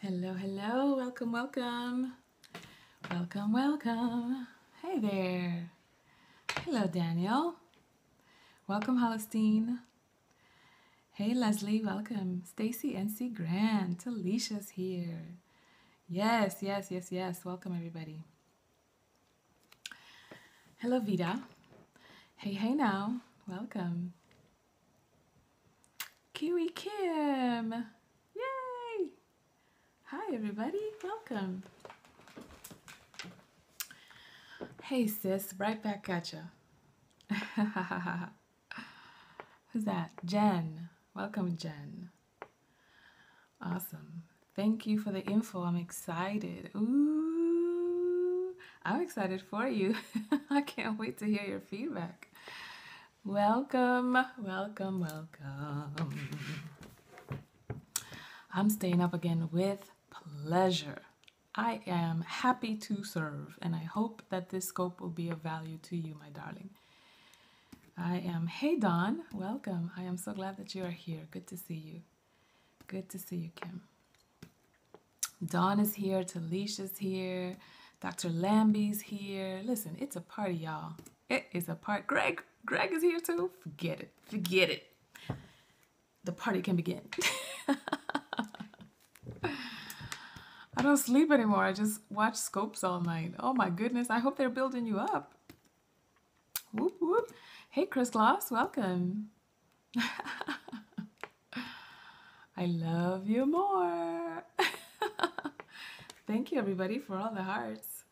Hello, hello, welcome, welcome. Welcome, welcome. Hey there. Hello, Daniel. Welcome, Holostine. Hey, Leslie, welcome. Stacy NC Grant. Alicia's here. Yes, yes, yes, yes. Welcome, everybody. Hello, Vida. Hey, hey now. Welcome. Kiwi Kim. Yay. Hi, everybody. Welcome. Hey, sis. Right back at ya. Who's that? Jen. Welcome, Jen. Awesome. Thank you for the info. I'm excited. Ooh, I'm excited for you. I can't wait to hear your feedback. Welcome, welcome, welcome. I'm staying up again with pleasure. I am happy to serve, and I hope that this scope will be of value to you, my darling. I am, hey Dawn, welcome. I am so glad that you are here. Good to see you. Good to see you, Kim. Dawn is here, Talisha's here, Dr. Lambie's here. Listen, it's a party, y'all. It is a party. Greg is here too. Forget it. Forget it. The party can begin. I don't sleep anymore. I just watch scopes all night. Oh my goodness. I hope they're building you up. Whoop, whoop. Hey, Chris Gloss, welcome. I love you more. Thank you, everybody, for all the hearts.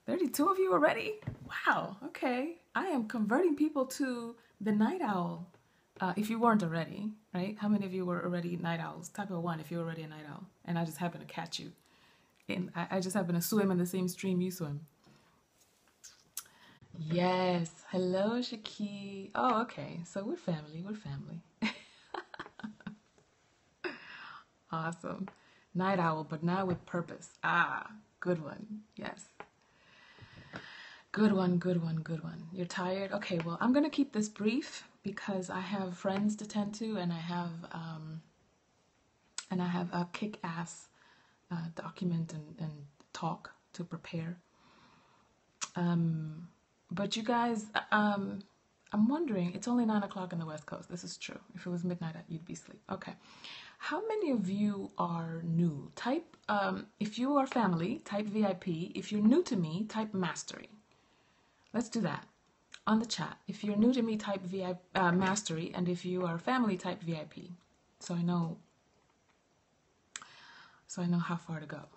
32 of you already? Wow, okay. I am converting people to the night owl. If you weren't already, right? How many of you were already night owls? Type of 1 if you're already a night owl. And I just happen to catch you. And I just happen to swim in the same stream you swim. Yes. Hello, Shaki. Oh, okay. So we're family. We're family. Awesome. Night owl, but now with purpose. Ah, good one. Yes. Good one, good one, good one. You're tired? Okay, well, I'm going to keep this brief because I have friends to tend to, and I have a kick-ass document and talk to prepare. But you guys, I'm wondering, it's only 9 o'clock on the West Coast. This is true. If it was midnight, you'd be asleep. Okay. How many of you are new? Type, if you are family, type VIP. If you're new to me, type mastery. Let's do that on the chat. If you're new to me, type VIP, mastery. And if you are family, type VIP. So I know how far to go.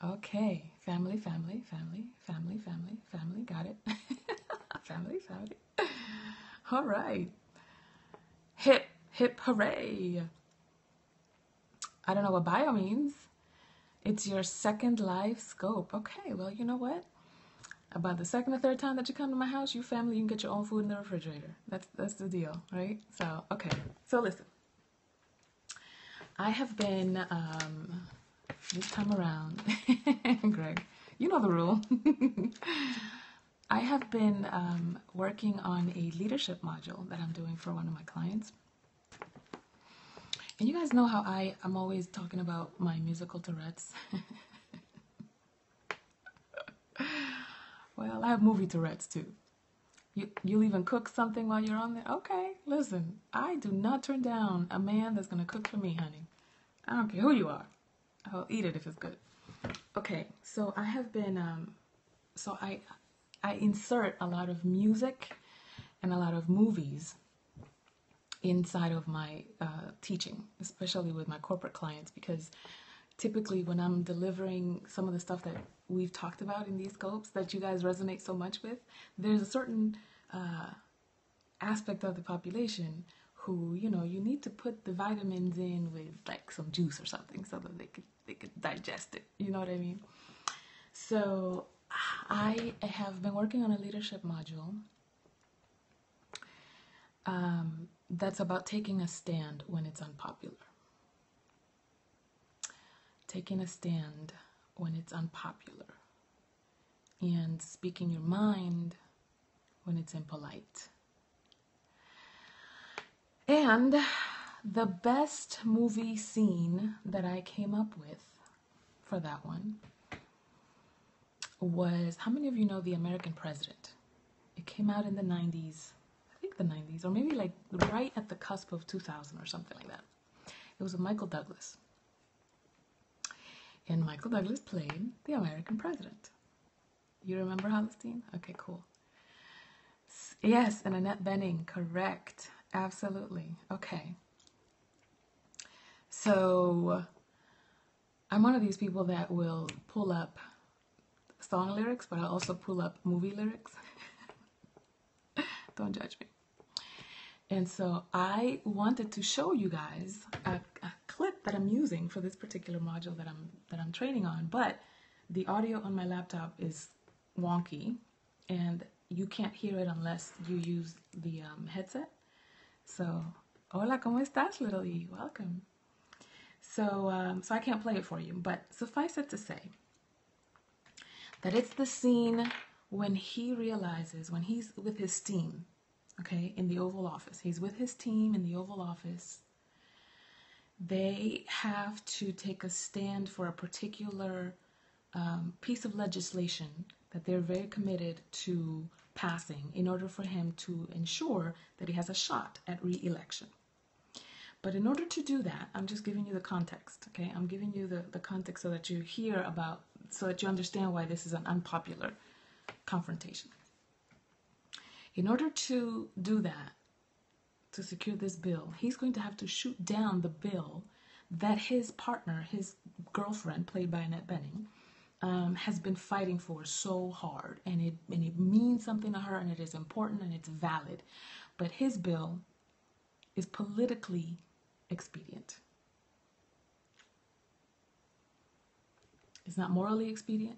Okay. Family, family, family, family, family, family. Got it. Family, family. All right. Hip, hip, hooray. I don't know what bio means. It's your second live scope. Okay, well, you know what? About the second or third time that you come to my house, you family, you can get your own food in the refrigerator. That's the deal, right? So, okay. So listen. I have been, this time around, Greg, you know the rule. I have been working on a leadership module that I'm doing for one of my clients. And you guys know how I'm always talking about my musical Tourette's. Well, I have movie Tourette's too. You'll even cook something while you're on there? Okay, listen, I do not turn down a man that's going to cook for me, honey. I don't care who you are. I'll eat it if it's good. Okay, so I have been, so I insert a lot of music and a lot of movies inside of my teaching, especially with my corporate clients, because typically when I'm delivering some of the stuff that we've talked about in these scopes that you guys resonate so much with, there's a certain aspect of the population who, you know, you need to put the vitamins in with like some juice or something so that they could digest it. You know what I mean? So I have been working on a leadership module that's about taking a stand when it's unpopular. Taking a stand when it's unpopular. And speaking your mind when it's impolite. And the best movie scene that I came up with for that one was, how many of you know The American President? It came out in the 90s, I think the 90s, or maybe like right at the cusp of 2000 or something like that. It was with Michael Douglas. And Michael Douglas played the American president. You remember, Holstein? Okay, cool. Yes, and Annette Bening, correct. Absolutely. Okay. So I'm one of these people that will pull up song lyrics, but I'll also pull up movie lyrics. Don't judge me. And so I wanted to show you guys a clip that I'm using for this particular module that I'm training on, but the audio on my laptop is wonky and you can't hear it unless you use the headset. So, hola, ¿cómo estás, little E? Welcome. So, so I can't play it for you, but suffice it to say that it's the scene when he realizes, when he's with his team, okay, in the Oval Office. He's with his team in the Oval Office. They have to take a stand for a particular piece of legislation that they're very committed to passing in order for him to ensure that he has a shot at re-election. But in order to do that, I'm just giving you the context, okay? I'm giving you the context so that you hear about, so that you understand why this is an unpopular confrontation. In order to do that, to secure this bill, he's going to have to shoot down the bill that his partner, his girlfriend, played by Annette Bening, has been fighting for so hard. And it means something to her, and it is important, and it's valid. But his bill is politically expedient. It's not morally expedient.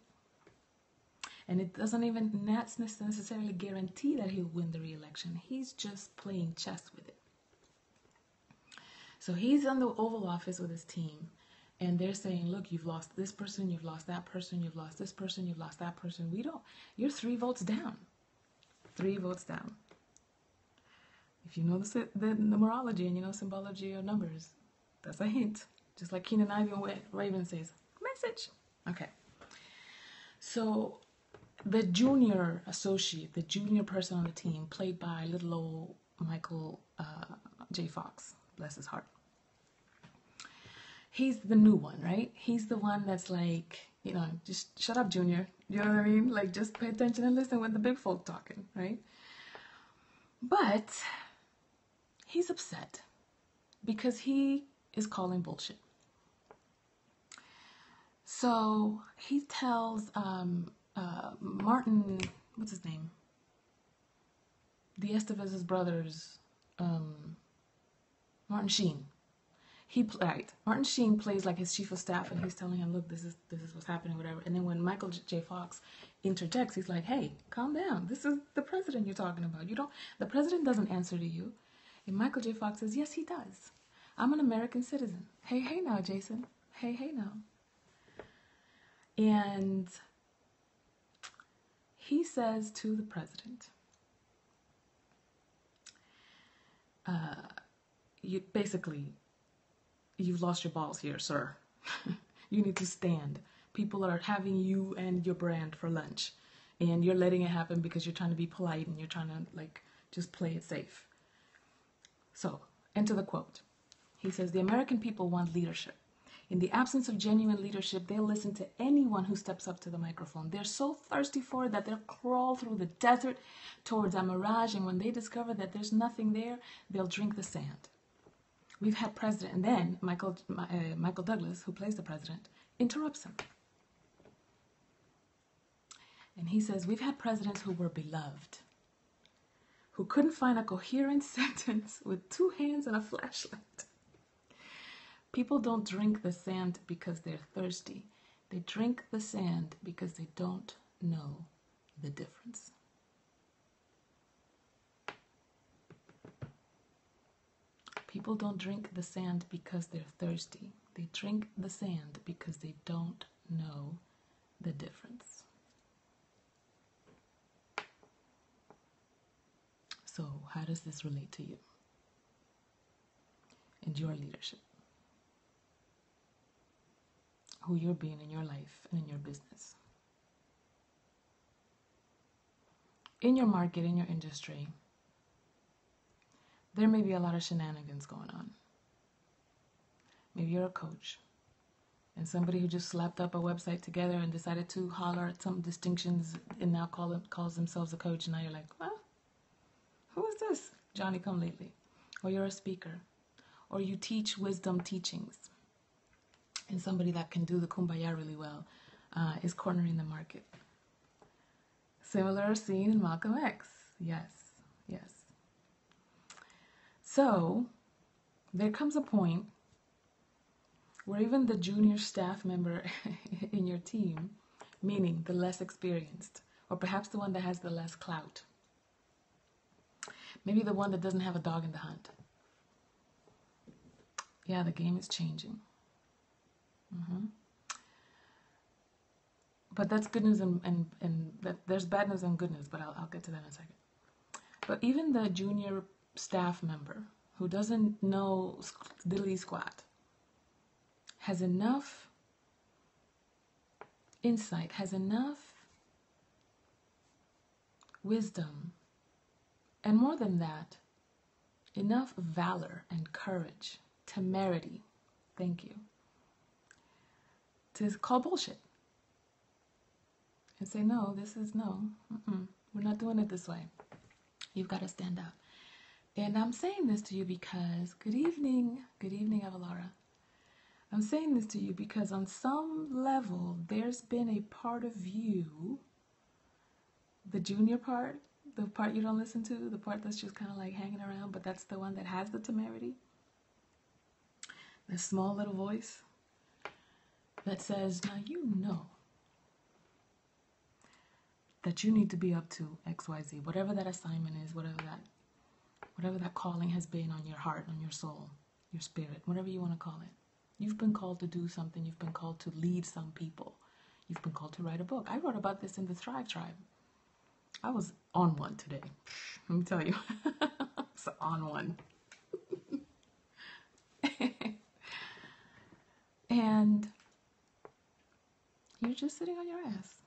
And it doesn't even necessarily guarantee that he'll win the re-election. He's just playing chess with it. So he's on the Oval Office with his team, and they're saying, look, you've lost this person, you've lost that person, you've lost this person, you've lost that person. You're 3 votes down. 3 votes down. If you know the numerology and you know symbology of numbers, that's a hint. Just like Keenan Ivory and Raven says, message. Okay. So the junior associate, the junior person on the team, played by little old Michael J. Fox, bless his heart. He's the new one, right? He's the one that's like, you know, just shut up, Junior. You know what I mean? Like, just pay attention and listen when the big folk talking, right? But he's upset because he is calling bullshit. So he tells Martin, what's his name? The Estevez's brothers, Martin Sheen. Martin Sheen plays like his chief of staff, and he's telling him, look, this is what's happening, whatever. And then when Michael J. Fox interjects, he's like, hey, calm down. This is the president you're talking about. The president doesn't answer to you. And Michael J. Fox says, yes, he does. I'm an American citizen. Hey now, Jason. Hey now. And he says to the president, you've lost your balls here, sir. You need to stand. People are having you and your brand for lunch, and you're letting it happen because you're trying to be polite and you're trying to, like, just play it safe. So, enter the quote. He says, the American people want leadership. In the absence of genuine leadership, they'll listen to anyone who steps up to the microphone. They're so thirsty for it that they'll crawl through the desert towards a mirage, and when they discover that there's nothing there, they'll drink the sand. We've had president, and then Michael Douglas, who plays the president, interrupts him. And he says, we've had presidents who were beloved, who couldn't find a coherent sentence with 2 hands and a flashlight. People don't drink the sand because they're thirsty. They drink the sand because they don't know the difference. People don't drink the sand because they're thirsty. They drink the sand because they don't know the difference. So, how does this relate to you and your leadership? who you're being in your life and in your business. In your market, in your industry, there may be a lot of shenanigans going on. Maybe you're a coach and somebody who just slapped up a website together and decided to holler at some distinctions and now calls themselves a coach. And now you're like, well, who is this Johnny come lately? Or you're a speaker, or you teach wisdom teachings, and somebody that can do the kumbaya really well is cornering the market. Similar scene in Malcolm X. Yes, yes. So there comes a point where even the junior staff member in your team, meaning the less experienced, or perhaps the one that has the less clout, maybe the one that doesn't have a dog in the hunt. Yeah, the game is changing. But that's good news, and that there's bad news and good news, but I'll get to that in a second. But even the junior staff member who doesn't know diddly squat has enough insight, has enough wisdom, and more than that, enough valor and courage, temerity, thank you, to call bullshit and say, no, this is no, we're not doing it this way. You've got to stand up. And I'm saying this to you because, good evening, Avalara. I'm saying this to you because on some level, there's been a part of you, the junior part, the part you don't listen to, the part that's just kind of like hanging around, but that's the one that has the temerity, the small little voice that says, now you know that you need to be up to XYZ, whatever that assignment is, whatever that calling has been on your heart, on your soul, your spirit, whatever you want to call it. You've been called to do something. You've been called to lead some people. You've been called to write a book. I wrote about this in the Thrive Tribe. I was on one today. Let me tell you. It's on one. And you're just sitting on your ass.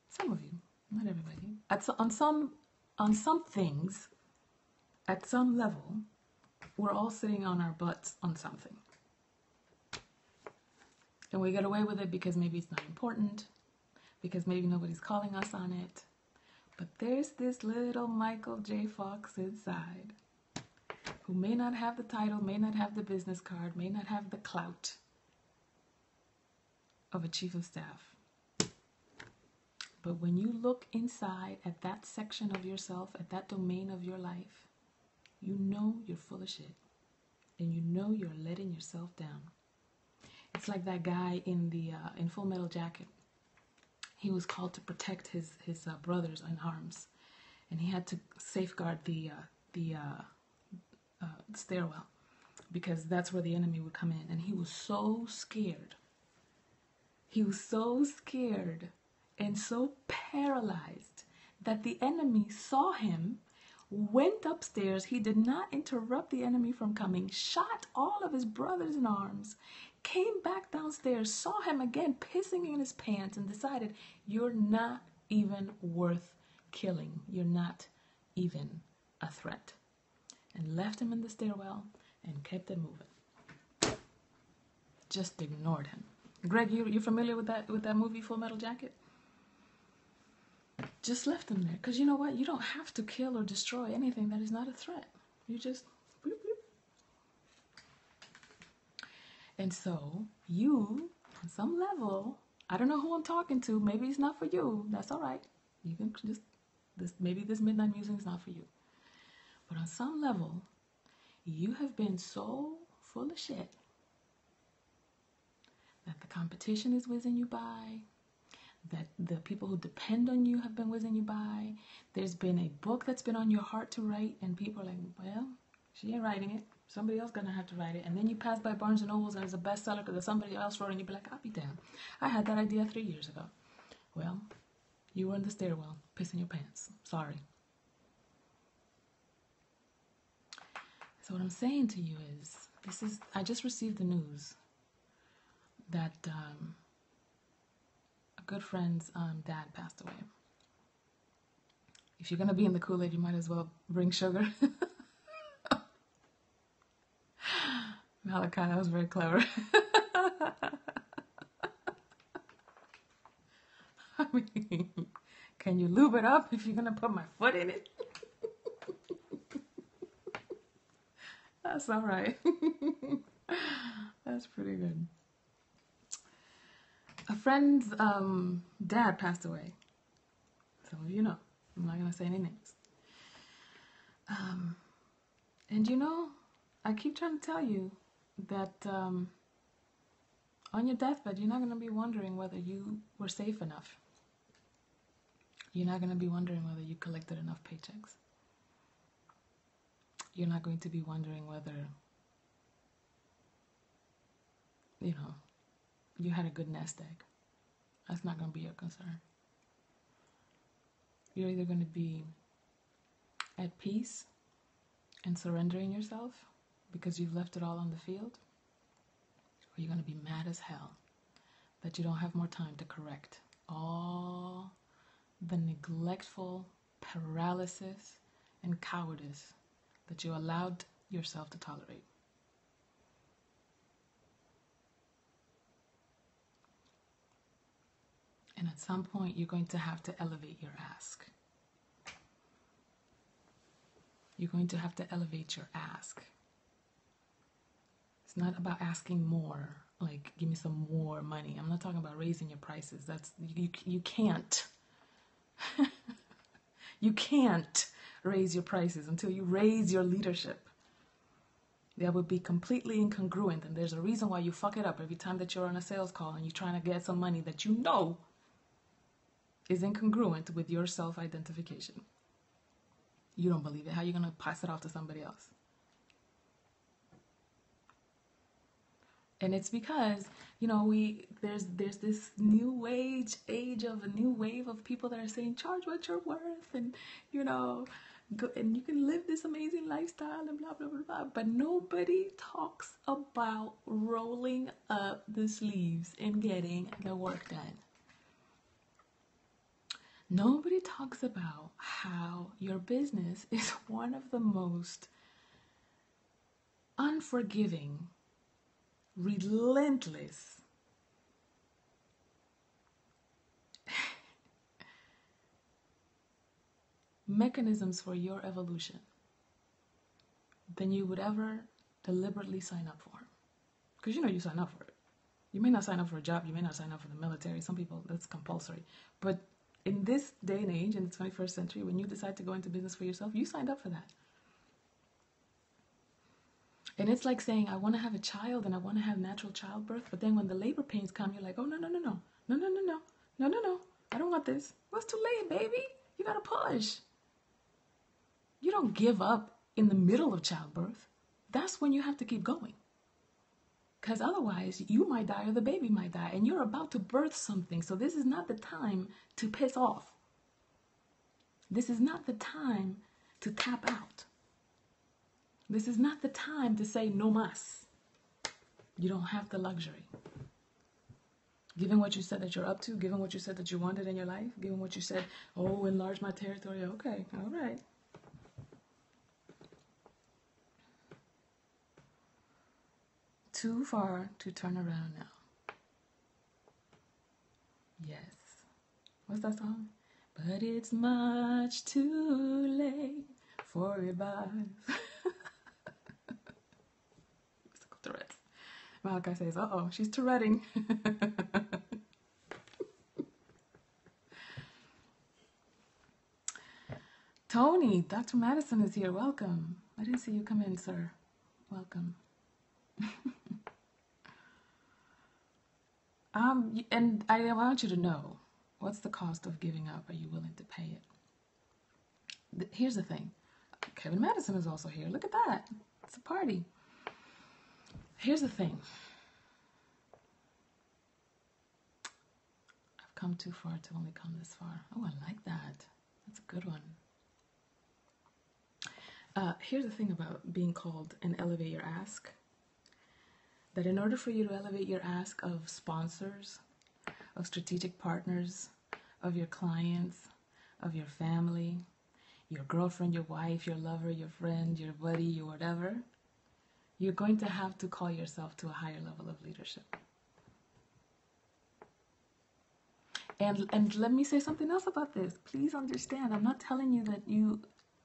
Some of you, not everybody. On some things, at some level, we're all sitting on our butts on something. And we get away with it because maybe it's not important, because maybe nobody's calling us on it. But there's this little Michael J. Fox inside who may not have the title, may not have the business card, may not have the clout of a chief of staff. But when you look inside at that section of yourself, at that domain of your life, you know you're full of shit. And you know you're letting yourself down. It's like that guy in Full Metal Jacket. He was called to protect his brothers in arms, and he had to safeguard the stairwell because that's where the enemy would come in. And he was so scared. He was so scared and so paralyzed that the enemy saw him, went upstairs. He did not interrupt the enemy from coming, shot all of his brothers in arms, came back downstairs, saw him again pissing in his pants, and decided, you're not even worth killing. You're not even a threat. And left him in the stairwell and kept it moving. Just ignored him. Greg, you familiar with that movie, Full Metal Jacket? Just left him there. Because you know what? You don't have to kill or destroy anything that is not a threat. You just... bloop, bloop. And so, you, on some level, I don't know who I'm talking to. Maybe it's not for you. That's all right. You can just... maybe this midnight musing is not for you. But on some level, you have been so full of shit that the competition is whizzing you by, that the people who depend on you have been whizzing you by. There's been a book that's been on your heart to write, and people are like, well, she ain't writing it. Somebody else gonna have to write it. And then you pass by Barnes & Nobles and it's a bestseller because somebody else wrote it, and you'd be like, I'll be damned. I had that idea 3 years ago. Well, you were in the stairwell, pissing your pants. Sorry. So what I'm saying to you is, I just received the news that good friend's dad passed away. If you're gonna be in the Kool-Aid, you might as well bring sugar. Malachi, that was very clever. I mean, can you lube it up if you're gonna put my foot in it? That's all right. That's pretty good. A friend's dad passed away. Some of you know. I'm not gonna say any names. And you know, I keep trying to tell you that on your deathbed, you're not gonna be wondering whether you were safe enough. You're not gonna be wondering whether you collected enough paychecks. You're not going to be wondering whether, you know, you had a good nest egg. That's not going to be your concern. You're either going to be at peace and surrendering yourself because you've left it all on the field, or you're going to be mad as hell that you don't have more time to correct all the neglectful paralysis and cowardice that you allowed yourself to tolerate. And at some point, you're going to have to elevate your ask. You're going to have to elevate your ask. It's not about asking more, like, give me some more money. I'm not talking about raising your prices. That's, you can't. You can't raise your prices until you raise your leadership. That would be completely incongruent, and there's a reason why you fuck it up every time that you're on a sales call and you're trying to get some money that you know is incongruent with your self-identification. You don't believe it. How are you going to pass it off to somebody else? And it's because, you know, there's this new age of a new wave of people that are saying, charge what you're worth, and, you know, go, and you can live this amazing lifestyle and blah, blah, blah, blah. But nobody talks about rolling up the sleeves and getting the work done. Nobody talks about how your business is one of the most unforgiving, relentless, mechanisms for your evolution than you would ever deliberately sign up for. Because you know you sign up for it. You may not sign up for a job, you may not sign up for the military. Some people, that's compulsory. But in this day and age, in the 21st century, when you decide to go into business for yourself, you signed up for that. And it's like saying, I want to have a child and I want to have natural childbirth, but then when the labor pains come, you're like, oh, no, I don't want this. Well, it's too late, baby. You got to push. You don't give up in the middle of childbirth. That's when you have to keep going. Because otherwise, you might die or the baby might die, and you're about to birth something. So this is not the time to piss off. This is not the time to tap out. This is not the time to say no mas. You don't have the luxury. Given what you said that you're up to, given what you said that you wanted in your life, given what you said, oh, enlarge my territory. Okay, all right. Too far to turn around now. Yes. What's that song? But it's much too late for goodbyes. Tourette's. Malachi says, uh-oh, she's Touretting. Tony, Dr. Madison is here. Welcome. I didn't see you come in, sir. Welcome. And I want you to know, what's the cost of giving up? Are you willing to pay it? Here's the thing. Kevin Madison is also here. Look at that. It's a party. Here's the thing. I've come too far to only come this far. Oh, I like that. That's a good one. Here's the thing about being called and elevate your ask. That in order for you to elevate your ask of sponsors, of strategic partners, of your clients, of your family, your girlfriend, your wife, your lover, your friend, your buddy, your whatever, you're going to have to call yourself to a higher level of leadership. And let me say something else about this. Please understand, I'm not telling you that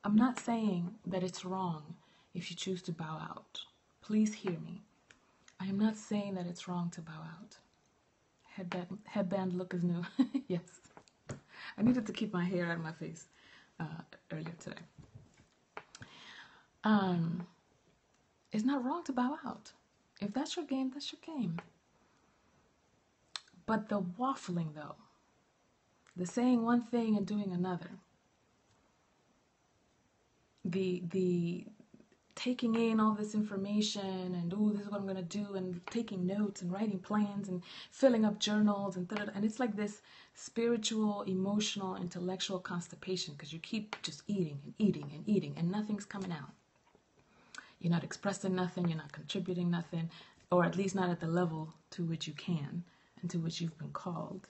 I'm not saying that it's wrong if you choose to bow out. Please hear me. I am not saying that it's wrong to bow out. Headband look is new. Yes. I needed to keep my hair out of my face earlier today. It's not wrong to bow out. If that's your game, that's your game. But the waffling, though, the saying one thing and doing another, the taking in all this information and, oh, this is what I'm going to do, and taking notes and writing plans and filling up journals and and it's like this spiritual, emotional, intellectual constipation because you keep just eating and eating and eating and nothing's coming out. You're not expressing nothing, you're not contributing nothing, or at least not at the level to which you can and to which you've been called.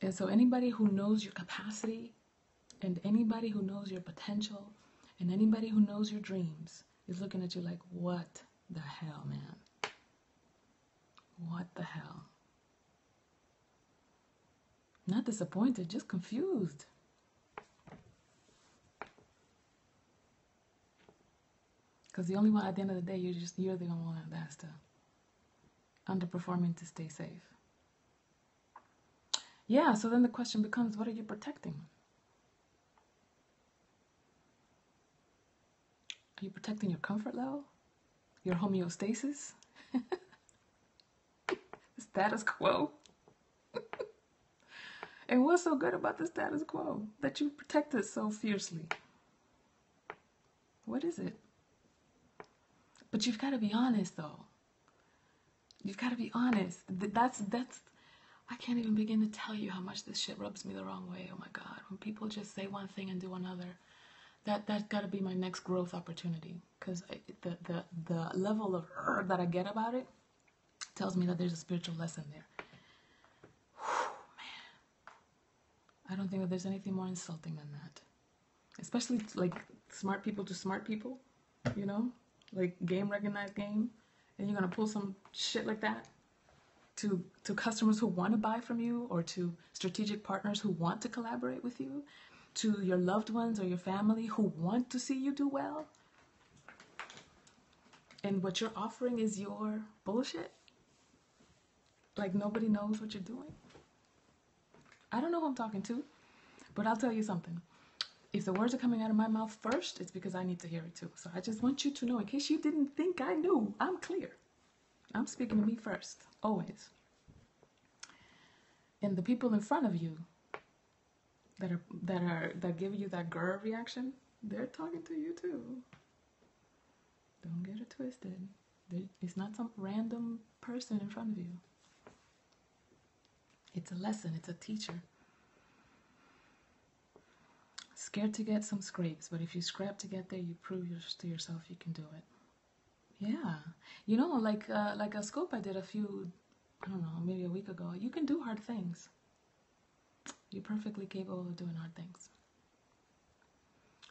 And so anybody who knows your capacity and anybody who knows your potential and anybody who knows your dreams is looking at you like, what the hell, man? What the hell? Not disappointed, just confused. Because the only one at the end of the day, you're the only one that has to underperforming to stay safe. Yeah, so then the question becomes, what are you protecting? Are you protecting your comfort level? Your homeostasis? Status quo? And what's so good about the status quo that you protect it so fiercely? What is it? But you've got to be honest, though. You've got to be honest. That's. I can't even begin to tell you how much this shit rubs me the wrong way. Oh my God. When people just say one thing and do another, that's got to be my next growth opportunity. Because the level of that I get about it tells me that there's a spiritual lesson there. Whew, man. I don't think that there's anything more insulting than that. Especially like smart people to smart people, you know? Like game recognized game. And you're going to pull some shit like that to customers who want to buy from you, or to strategic partners who want to collaborate with you, to your loved ones or your family who want to see you do well. And what you're offering is your bullshit. Like nobody knows what you're doing. I don't know who I'm talking to, but I'll tell you something. If the words are coming out of my mouth first, it's because I need to hear it too. So I just want you to know, in case you didn't think I knew, I'm clear. I'm speaking to me first, always. And the people in front of you that give you that grr reaction, they're talking to you too. Don't get it twisted. It's not some random person in front of you. It's a lesson, it's a teacher. Scared to get some scrapes, but if you scrap to get there, you prove to yourself you can do it. Yeah, you know, like a scope I did I don't know, maybe a week ago. You can do hard things. You're perfectly capable of doing hard things.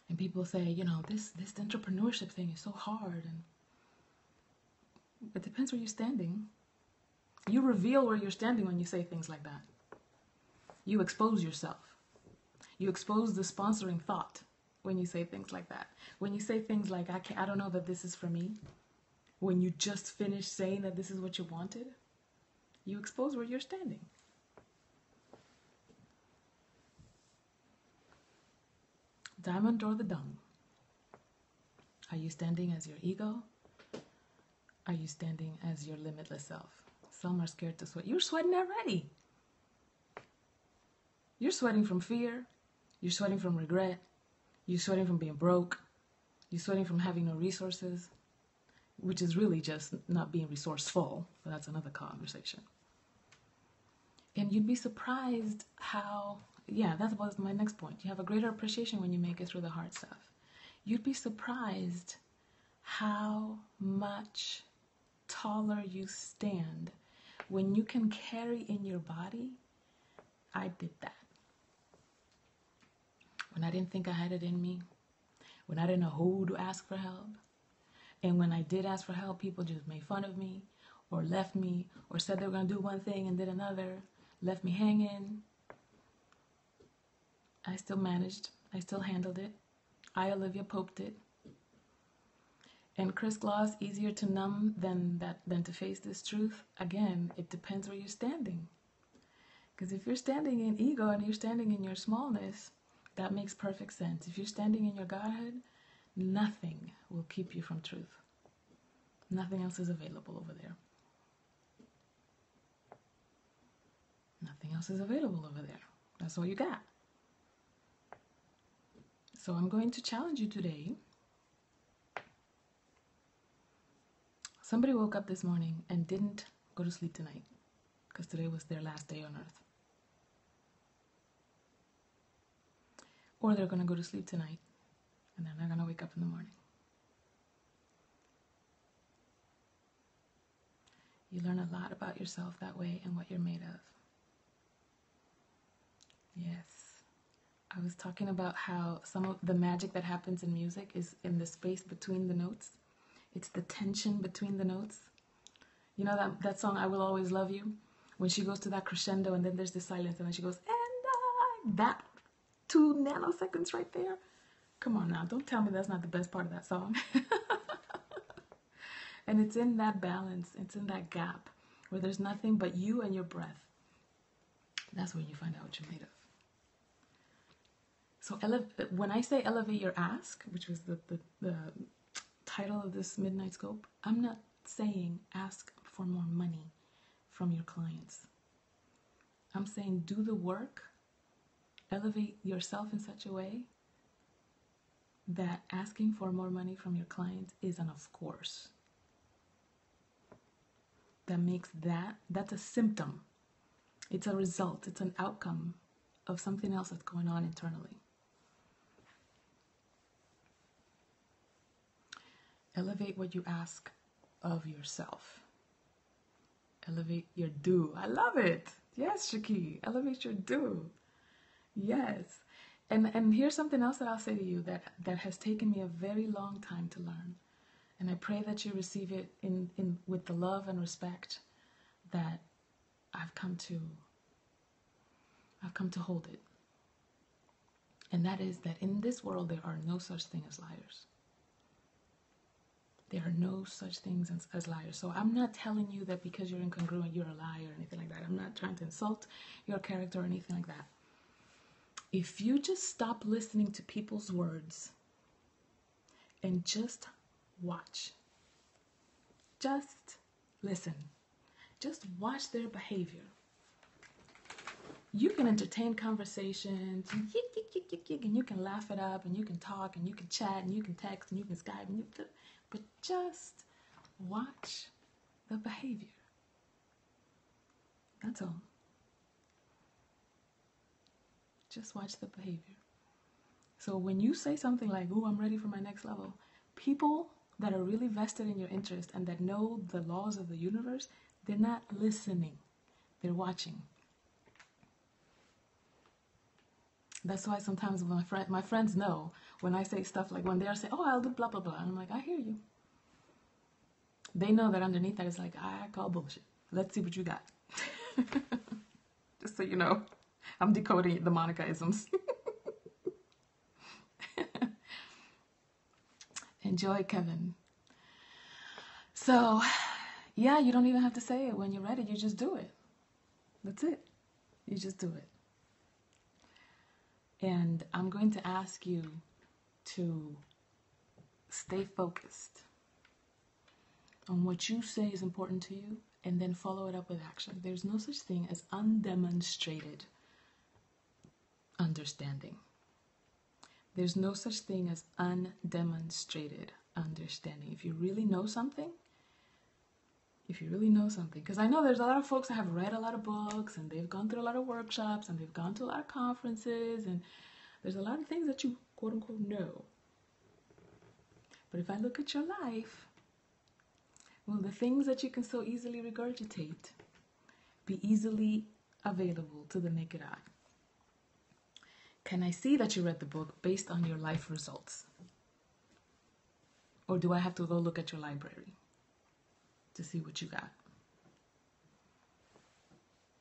And people say, you know, this entrepreneurship thing is so hard, and it depends where you're standing. You reveal where you're standing when you say things like that. You expose yourself. You expose the sponsoring thought when you say things like that. When you say things like, I don't know that this is for me. When you just finished saying that this is what you wanted, you expose where you're standing. Diamond or the dung? Are you standing as your ego? Are you standing as your limitless self? Some are scared to sweat. You're sweating already. You're sweating from fear. You're sweating from regret. You're sweating from being broke. You're sweating from having no resources, which is really just not being resourceful, but that's another conversation. And you'd be surprised how, that was my next point. You have a greater appreciation when you make it through the hard stuff. You'd be surprised how much taller you stand When you can carry in your body, I did that. When I didn't think I had it in me, when I didn't know who to ask for help, and when I did ask for help, people just made fun of me, or left me, or said they were going to do one thing and did another, left me hanging. I still managed. I still handled it. I, Olivia, Poped it. And Chris Gloss, easier to numb than to face this truth. Again, it depends where you're standing. Because if you're standing in ego and you're standing in your smallness, that makes perfect sense. If you're standing in your Godhead, nothing will keep you from truth. Nothing else is available over there. Nothing else is available over there. That's all you got. So I'm going to challenge you today. Somebody woke up this morning and didn't go to sleep tonight because today was their last day on earth. Or they're going to go to sleep tonight and then they're going to wake up in the morning. You learn a lot about yourself that way and what you're made of. Yes. I was talking about how some of the magic that happens in music is in the space between the notes. It's the tension between the notes. You know that song, I Will Always Love You? When she goes to that crescendo and then there's the silence and then she goes, and I, that 2 nanoseconds right there. Come on now, don't tell me that's not the best part of that song. And it's in that balance, it's in that gap where there's nothing but you and your breath. That's when you find out what you're made of. So when I say elevate your ask, which was the title of this Midnight Scope, I'm not saying ask for more money from your clients. I'm saying do the work, elevate yourself in such a way that asking for more money from your clients is an of course. That makes that's a symptom. It's a result, it's an outcome of something else that's going on internally. Elevate what you ask of yourself. Elevate your do. I love it. Yes, Shaki. Elevate your do. Yes. And here's something else that I'll say to you that has taken me a very long time to learn. And I pray that you receive it in with the love and respect that I've come to hold it. And that is that in this world there are no such thing as liars. There are no such things as liars. So I'm not telling you that because you're incongruent, you're a liar or anything like that. I'm not trying to insult your character or anything like that. If you just stop listening to people's words and just watch, just listen, just watch their behavior. You can entertain conversations, and you can laugh it up, and you can talk, and you can chat, and you can text, and you can Skype, but just watch the behavior. That's all. Just watch the behavior. So when you say something like, "Ooh, I'm ready for my next level," people that are really vested in your interest and that know the laws of the universe, they're not listening. They're watching. That's why sometimes my friends know when I say stuff like when they're saying, "Oh, I'll do blah, blah, blah." And I'm like, I hear you. They know that underneath that it's like, I call bullshit. Let's see what you got. Just so you know, I'm decoding the Monica-isms. Enjoy, Kevin. So, yeah, you don't even have to say it when you're ready. You just do it. That's it. You just do it. And I'm going to ask you to stay focused on what you say is important to you and then follow it up with action. There's no such thing as undemonstrated understanding. There's no such thing as undemonstrated understanding. If you really know something, because I know there's a lot of folks that have read a lot of books and they've gone through a lot of workshops and they've gone to a lot of conferences and there's a lot of things that you quote unquote know. But if I look at your life, well, the things that you can so easily regurgitate, be easily available to the naked eye? Can I see that you read the book based on your life results? Or do I have to go look at your library to see what you got?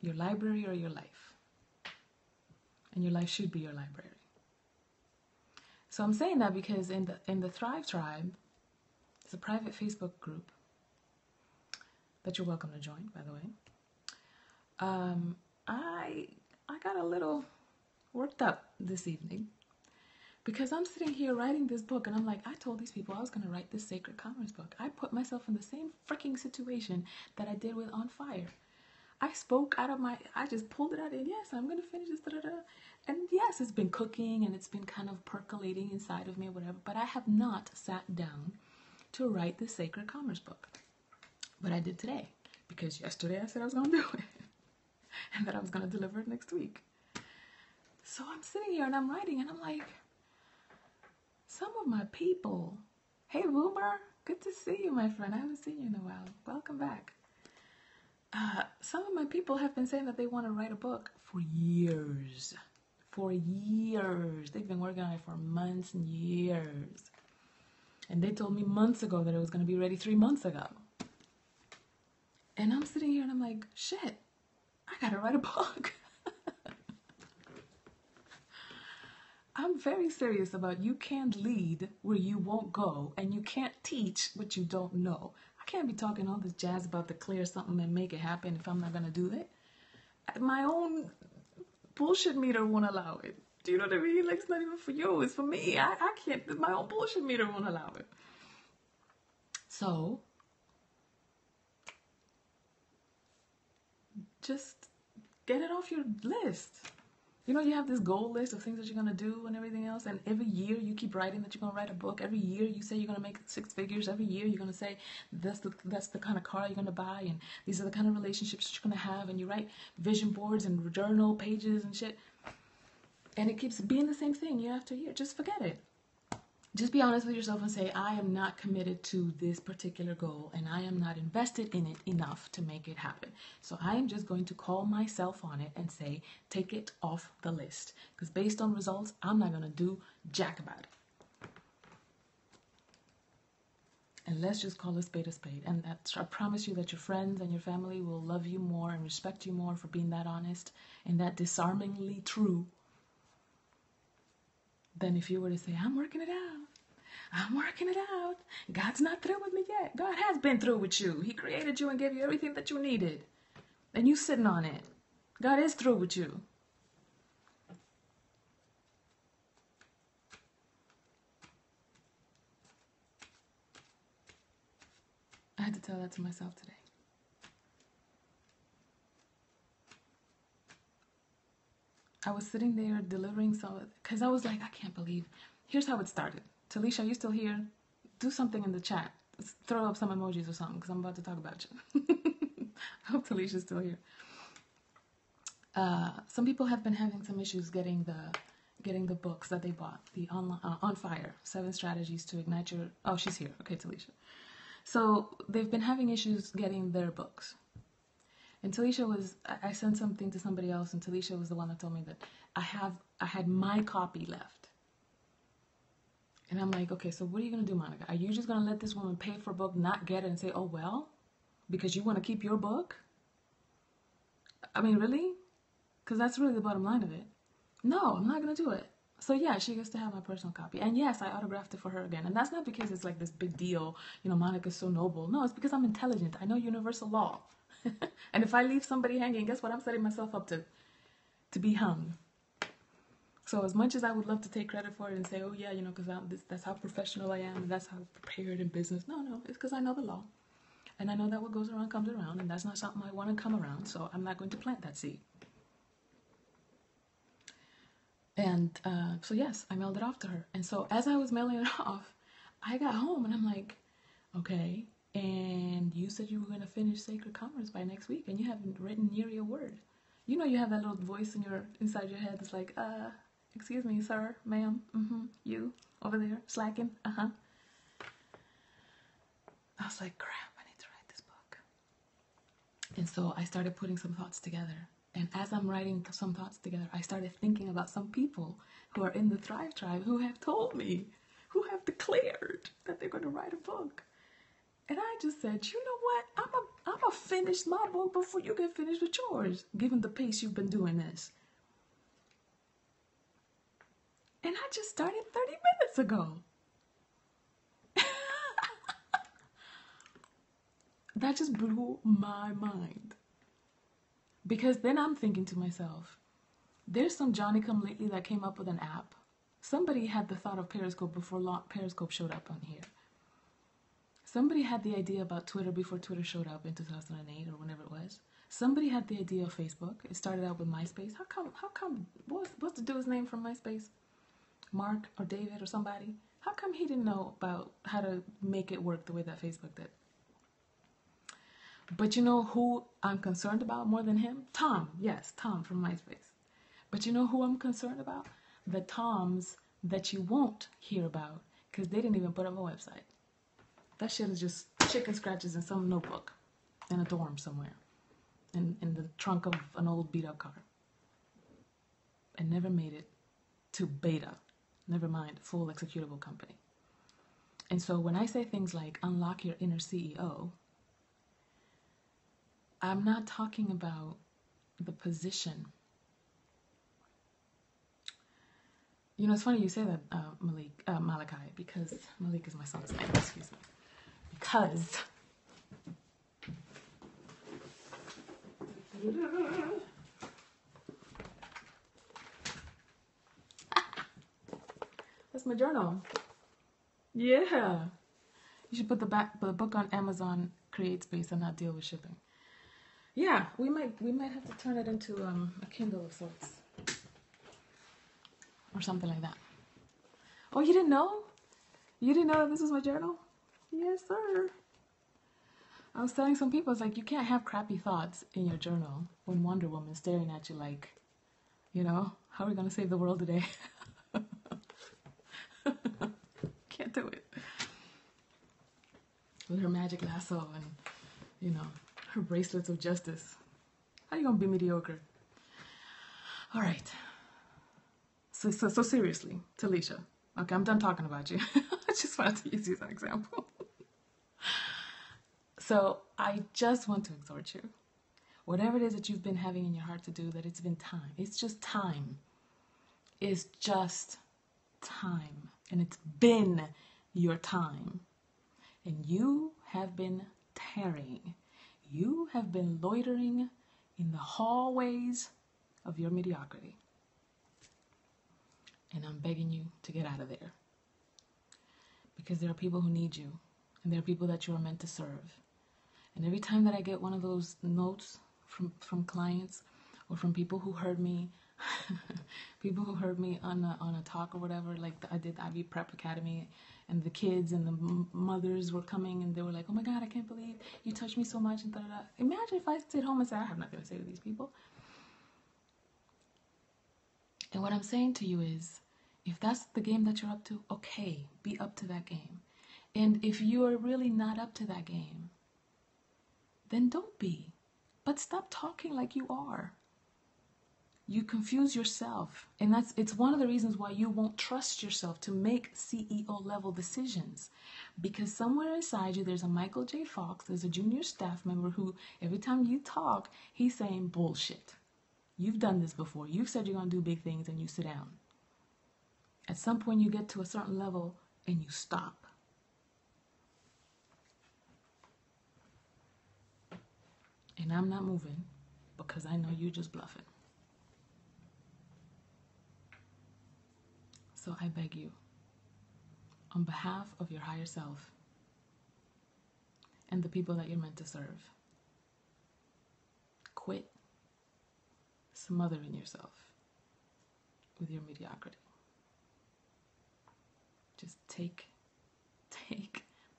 Your library or your life? And your life should be your library. So I'm saying that because in the Thrive Tribe, it's a private Facebook group that you're welcome to join, by the way. I got a little worked up this evening because I'm sitting here writing this book and I'm like, I told these people I was going to write this Sacred Commerce book. I put myself in the same freaking situation that I did with On Fire. I spoke out of I just pulled it out and yes, I'm going to finish this, and yes, it's been cooking and it's been kind of percolating inside of me or whatever, but I have not sat down to write the Sacred Commerce book. But I did today because yesterday I said I was going to do it and that I was going to deliver it next week. So I'm sitting here and I'm writing and I'm like, some of my people, hey Boomer, good to see you, my friend. I haven't seen you in a while. Welcome back. Some of my people have been saying that they want to write a book for years. For years. They've been working on it for months and years. And they told me months ago that it was going to be ready 3 months ago. And I'm sitting here and I'm like, shit, I got to write a book. I'm very serious about you can't lead where you won't go and you can't teach what you don't know. I can't be talking all this jazz about to clear something and make it happen if I'm not going to do it. My own bullshit meter won't allow it. Do you know what I mean? Like, it's not even for you. It's for me. I can't. My own bullshit meter won't allow it. So, just get it off your list. You know, you have this goal list of things that you're going to do and everything else. And every year you keep writing that you're going to write a book. Every year you say you're going to make 6 figures. Every year you're going to say that's the kind of car you're going to buy. And these are the kind of relationships that you're going to have. And you write vision boards and journal pages and shit. And it keeps being the same thing year after year. Just forget it. Just be honest with yourself and say, I am not committed to this particular goal and I am not invested in it enough to make it happen. So I am just going to call myself on it and say, take it off the list. Because based on results, I'm not going to do jack about it. And let's just call a spade a spade. And I promise you that your friends and your family will love you more and respect you more for being that honest and that disarmingly true than if you were to say, I'm working it out. I'm working it out. God's not through with me yet. God has been through with you. He created you and gave you everything that you needed. And you sitting on it. God is through with you. I had to tell that to myself today. I was sitting there delivering some, because I was like, I can't believe. Here's how it started. Talisha, are you still here? Do something in the chat. Throw up some emojis or something because I'm about to talk about you. I hope Talisha's still here. Some people have been having some issues getting the books that they bought. The On Fire, 7 Strategies to Ignite Your... Oh, she's here. Okay, Talisha. So they've been having issues getting their books. And Talisha was... I sent something to somebody else and Talisha was the one that told me that I had my copy left. And I'm like, okay, so what are you going to do, Monica? Are you just going to let this woman pay for a book, not get it, and say, oh, well, because you want to keep your book? I mean, really? Because that's really the bottom line of it. No, I'm not going to do it. So, yeah, she gets to have my personal copy. And, yes, I autographed it for her again. And that's not because it's like this big deal, you know, Monica's so noble. No, it's because I'm intelligent. I know universal law. And if I leave somebody hanging, guess what? I'm setting myself up to be hung. So as much as I would love to take credit for it and say, oh yeah, you know, because that's how professional I am and that's how prepared in business. No, it's because I know the law. And I know that what goes around comes around and that's not something I want to come around. So I'm not going to plant that seed. And so yes, I mailed it off to her. And so as I was mailing it off, I got home and I'm like, okay, and you said you were going to finish Sacred Commerce by next week and you haven't written nearly a word. You know you have that little voice inside your head that's like, excuse me, sir, ma'am, you over there, slacking, I was like, crap, I need to write this book. And so I started putting some thoughts together. And as I'm writing some thoughts together, I started thinking about some people who are in the Thrive Tribe who have told me, who have declared that they're going to write a book. And I just said, you know what? I'm a finish my book before you get finished with yours, given the pace you've been doing this. And I just started 30 minutes ago. That just blew my mind. Because then I'm thinking to myself, there's some Johnny come lately that came up with an app. Somebody had the thought of Periscope before Periscope showed up on here. Somebody had the idea about Twitter before Twitter showed up in 2008 or whenever it was. Somebody had the idea of Facebook. It started out with MySpace. How come, what's the dude's name from MySpace? Mark or David or somebody? How come he didn't know about how to make it work the way that Facebook did? But you know who I'm concerned about more than him? Tom. Yes, Tom from MySpace. But you know who I'm concerned about? The Toms that you won't hear about because they didn't even put up a website. That shit is just chicken scratches in some notebook in a dorm somewhere in the trunk of an old beat-up car. And never made it to beta. Never mind, full executable company. And so when I say things like unlock your inner CEO, I'm not talking about the position. You know, it's funny you say that, Malachi, because Malik is my son's name, excuse me. Because that's my journal. Yeah. You should put the book on Amazon CreateSpace and not deal with shipping. Yeah, we might have to turn it into a Kindle of sorts. Or something like that. Oh, you didn't know? You didn't know that this was my journal? Yes, sir. I was telling some people, it's like, you can't have crappy thoughts in your journal when Wonder Woman's staring at you like, you know, how are we going to save the world today? Can't do it. With her magic lasso and, you know, her bracelets of justice. How are you going to be mediocre? All right. So seriously, Talisha. Okay, I'm done talking about you. I just wanted to use you as an example. So I just want to exhort you. Whatever it is that you've been having in your heart to do, that it's been time. It's just time. It's just time. And it's been your time. And you have been tarrying. You have been loitering in the hallways of your mediocrity. And I'm begging you to get out of there. Because there are people who need you. And there are people that you are meant to serve. And every time that I get one of those notes from clients or from people who heard me, on a talk or whatever, like I did Ivy Prep Academy, and the kids and the mothers were coming and they were like, oh my God, I can't believe you touched me so much. And da-da-da. Imagine if I stayed home and said, I have nothing to say to these people. And what I'm saying to you is, if that's the game that you're up to, okay, be up to that game. And if you are really not up to that game, then don't be. But stop talking like you are. You confuse yourself. And it's one of the reasons why you won't trust yourself to make CEO level decisions. Because somewhere inside you, there's a Michael J. Fox, there's a junior staff member who, every time you talk, he's saying bullshit. You've done this before. You've said you're going to do big things and you sit down. At some point you get to a certain level and you stop. And I'm not moving because I know you're just bluffing. So I beg you, on behalf of your higher self and the people that you're meant to serve, quit smothering yourself with your mediocrity. Just take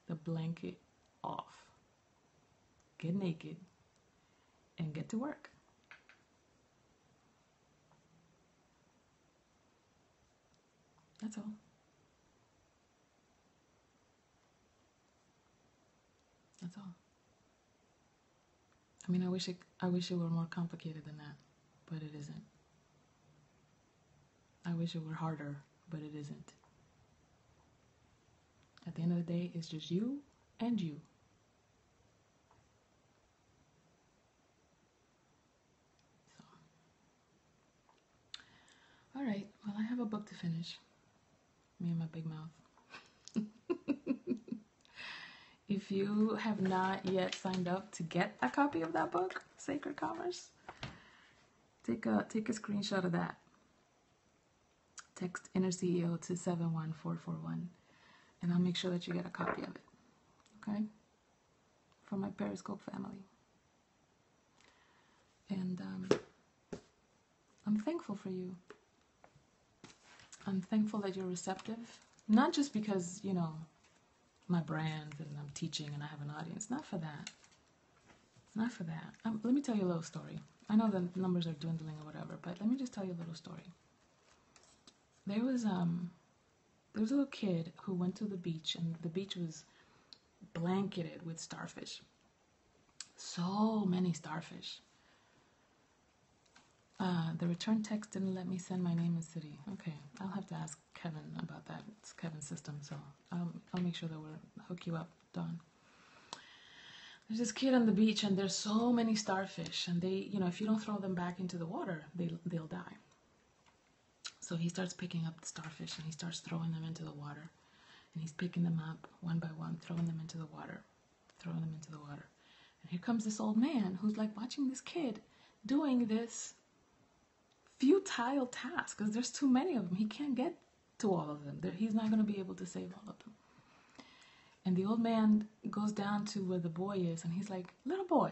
the blanket off. Get naked and get to work. That's all. That's all. I mean, I wish it were more complicated than that, but it isn't. I wish it were harder, but it isn't. At the end of the day, it's just you and you. So, all right. Well, I have a book to finish. Me and my big mouth. If you have not yet signed up to get a copy of that book, Sacred Commerce, take a screenshot of that. Text Inner CEO to 71441, and I'll make sure that you get a copy of it. Okay? For my Periscope family. And I'm thankful for you. I'm thankful that you're receptive. Not just because, you know, my brand and I'm teaching and I have an audience. Not for that. Not for that. Let me tell you a little story. I know the numbers are dwindling or whatever, but let me just tell you a little story. There was a little kid who went to the beach, and the beach was blanketed with starfish. So many starfish. The return text didn't let me send my name and city. Okay, I'll have to ask Kevin about that. It's Kevin's system, so I'll make sure that we'll hook you up, Dawn. There's this kid on the beach, and there's so many starfish, and they, you know, if you don't throw them back into the water, they'll die. So he starts picking up the starfish, and he starts throwing them into the water, and he's picking them up one by one, throwing them into the water, throwing them into the water. And here comes this old man who's like watching this kid doing this futile task because there's too many of them. He can't get to all of them. He's not going to be able to save all of them. And the old man goes down to where the boy is, and he's like, "Little boy,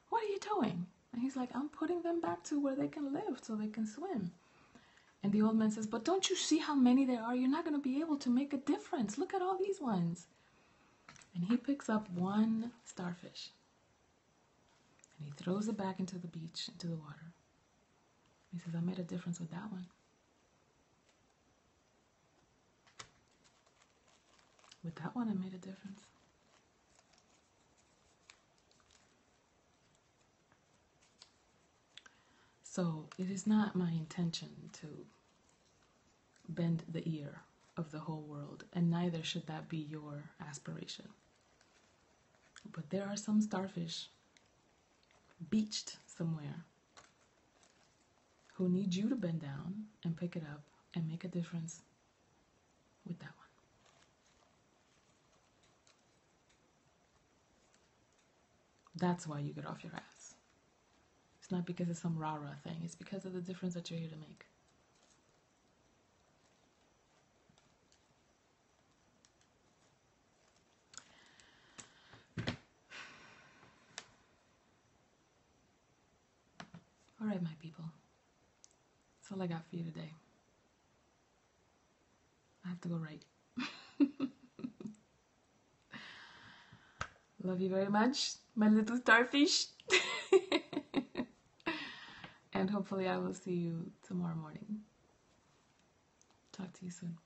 what are you doing?" And he's like, "I'm putting them back to where they can live so they can swim." And the old man says, "But don't you see how many there are? You're not going to be able to make a difference. Look at all these ones." And he picks up one starfish, and he throws it back into the beach, into the water. He says, "I made a difference with that one. With that one, I made a difference." So it is not my intention to bend the ear of the whole world, and neither should that be your aspiration. But there are some starfish beached somewhere who need you to bend down and pick it up and make a difference with that one. That's why you get off your ass. It's not because of some rah-rah thing. It's because of the difference that you're here to make. All right, my people. That's all I got for you today. I have to go write. Love you very much, my little starfish. And hopefully I will see you tomorrow morning. Talk to you soon.